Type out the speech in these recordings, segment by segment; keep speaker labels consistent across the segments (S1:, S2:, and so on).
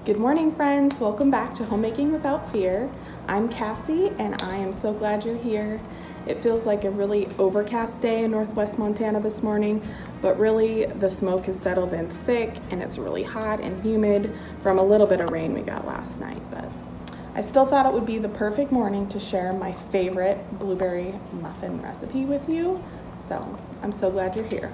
S1: Good morning, friends. Welcome back to Homemaking Without Fear. I'm Cassie, and I am so glad you're here. It feels like a really overcast day in northwest Montana this morning, but really the smoke has settled in thick, and it's really hot and humid from a little bit of rain we got last night. But I still thought it would be the perfect morning to share my favorite blueberry muffin recipe with you. So I'm so glad you're here.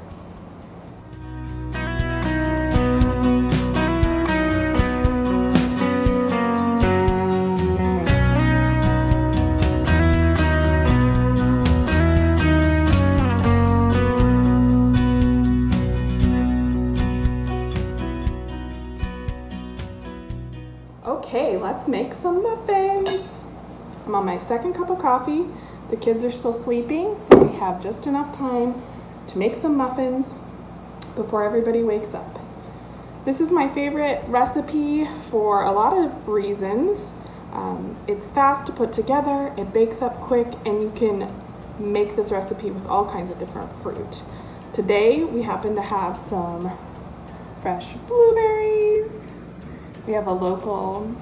S1: Okay, let's make some muffins. I'm on my second cup of coffee. The kids are still sleeping, so we have just enough time to make some muffins before everybody wakes up. This is my favorite recipe for a lot of reasons. It's fast to put together, it bakes up quick, and you can make this recipe with all kinds of different fruit. Today, we happen to have some fresh blueberries. We have a local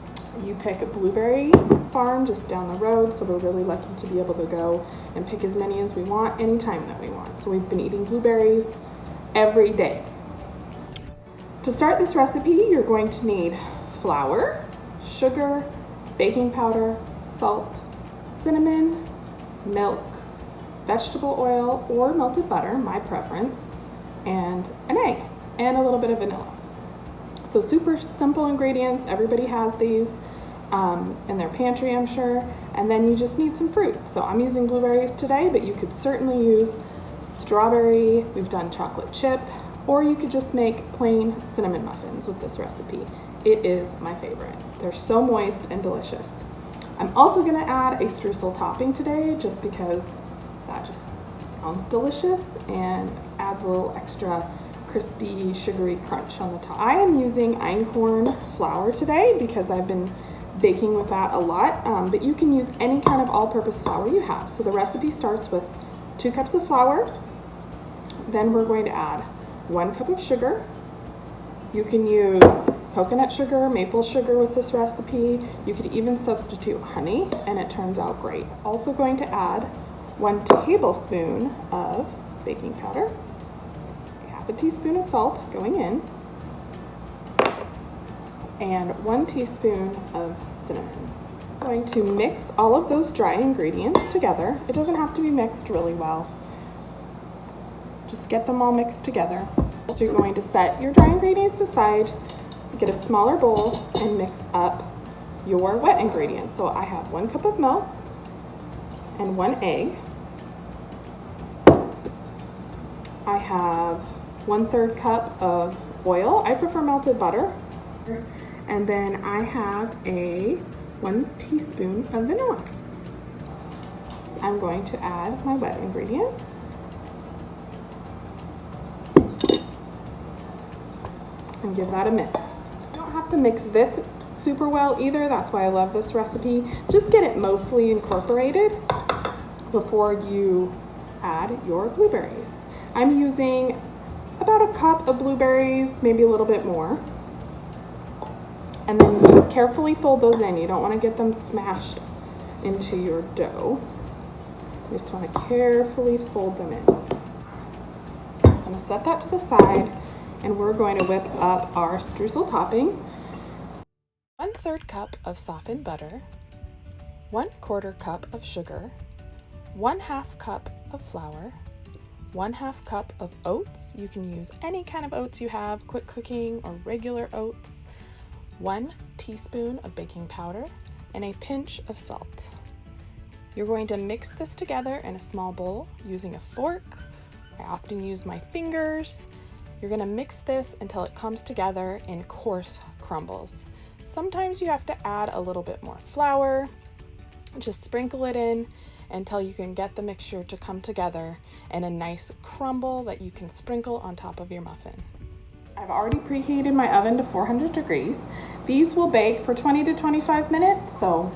S1: you-pick blueberry farm just down the road, so we're really lucky to be able to go and pick as many as we want anytime that we want. So we've been eating blueberries every day. To start this recipe, you're going to need flour, sugar, baking powder, salt, cinnamon, milk, vegetable oil or melted butter, my preference, and an egg, and a little bit of vanilla. So super simple ingredients. Everybody has these in their pantry, I'm sure. And then you just need some fruit. So I'm using blueberries today, but you could certainly use strawberry. We've done chocolate chip, or you could just make plain cinnamon muffins with this recipe. It is my favorite. They're so moist and delicious. I'm also gonna add a streusel topping today, just because that just sounds delicious and adds a little extra crispy, sugary crunch on the top. I am using einkorn flour today because I've been baking with that a lot, but you can use any kind of all-purpose flour you have. So the recipe starts with 2 cups of flour. Then we're going to add 1 cup of sugar. You can use coconut sugar, maple sugar with this recipe. You could even substitute honey, and it turns out great. Also going to add 1 tablespoon of baking powder, a teaspoon of salt going in, and 1 teaspoon of cinnamon. I'm going to mix all of those dry ingredients together. It doesn't have to be mixed really well. Just get them all mixed together. So you're going to set your dry ingredients aside, get a smaller bowl, and mix up your wet ingredients. So I have 1 cup of milk and 1 egg. I have 1/3 cup of oil. I prefer melted butter. And then I have 1 teaspoon of vanilla. So I'm going to add my wet ingredients. And give that a mix. You don't have to mix this super well either. That's why I love this recipe. Just get it mostly incorporated before you add your blueberries. I'm using about 1 cup of blueberries, maybe a little bit more. And then you just carefully fold those in. You don't want to get them smashed into your dough. You just want to carefully fold them in. I'm going to set that to the side, and we're going to whip up our streusel topping. 1/3 cup of softened butter, 1/4 cup of sugar, 1/2 cup of flour, 1/2 cup of oats. You can use any kind of oats you have, quick cooking or regular oats, 1 teaspoon of baking powder, and a pinch of salt. You're going to mix this together in a small bowl using a fork. I often use my fingers. You're going to mix this until it comes together in coarse crumbles. Sometimes you have to add a little bit more flour. Just sprinkle it in until you can get the mixture to come together in a nice crumble that you can sprinkle on top of your muffin. I've already preheated my oven to 400 degrees. These will bake for 20 to 25 minutes, so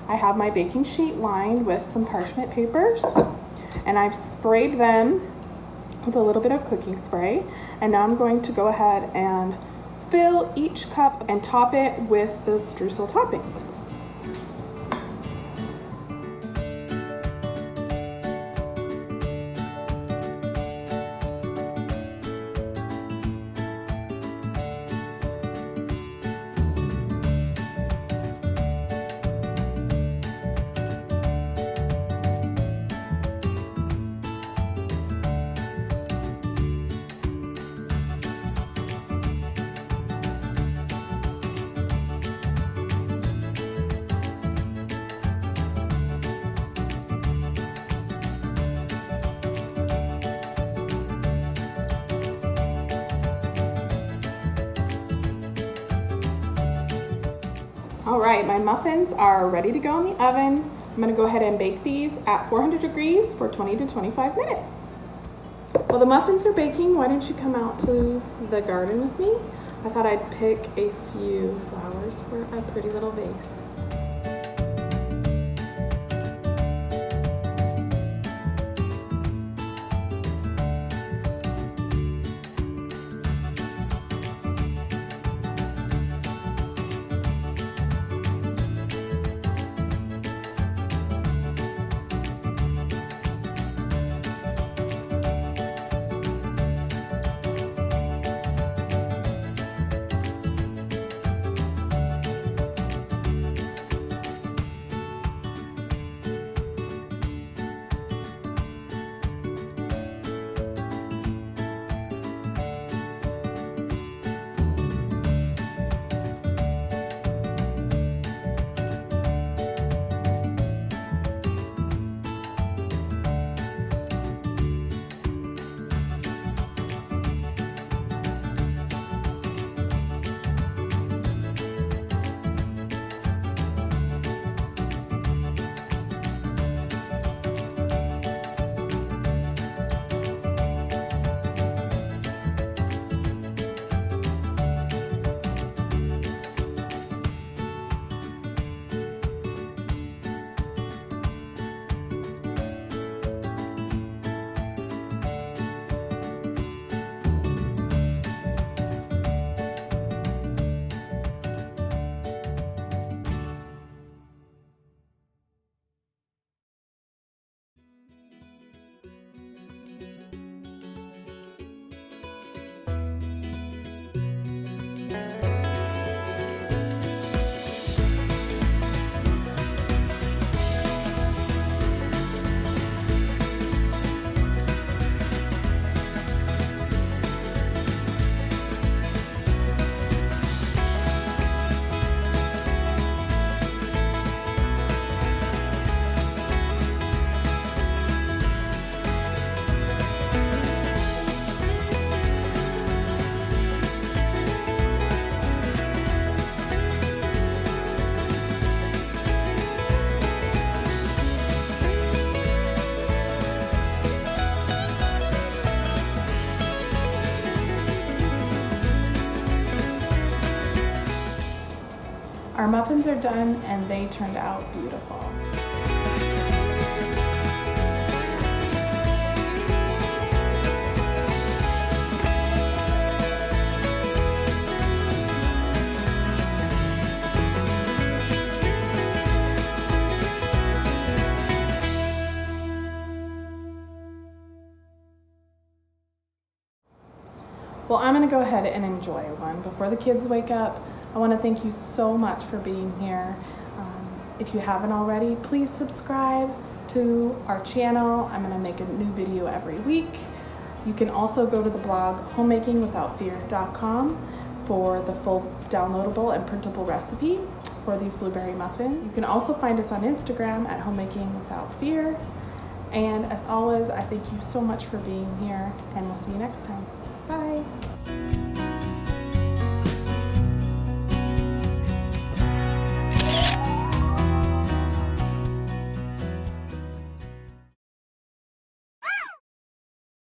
S1: I have my baking sheet lined with some parchment papers, and I've sprayed them with a little bit of cooking spray, and now I'm going to go ahead and fill each cup and top it with the streusel topping. All right, my muffins are ready to go in the oven. I'm gonna go ahead and bake these at 400 degrees for 20 to 25 minutes. While the muffins are baking, why don't you come out to the garden with me? I thought I'd pick a few flowers for a pretty little vase. Our muffins are done and they turned out beautiful. Well, I'm gonna go ahead and enjoy one before the kids wake up. I want to thank you so much for being here. If you haven't already, please subscribe to our channel. I'm going to make a new video every week. You can also go to the blog homemakingwithoutfear.com for the full downloadable and printable recipe for these blueberry muffins. You can also find us on Instagram at homemakingwithoutfear. And as always, I thank you so much for being here, and we'll see you next time. Bye.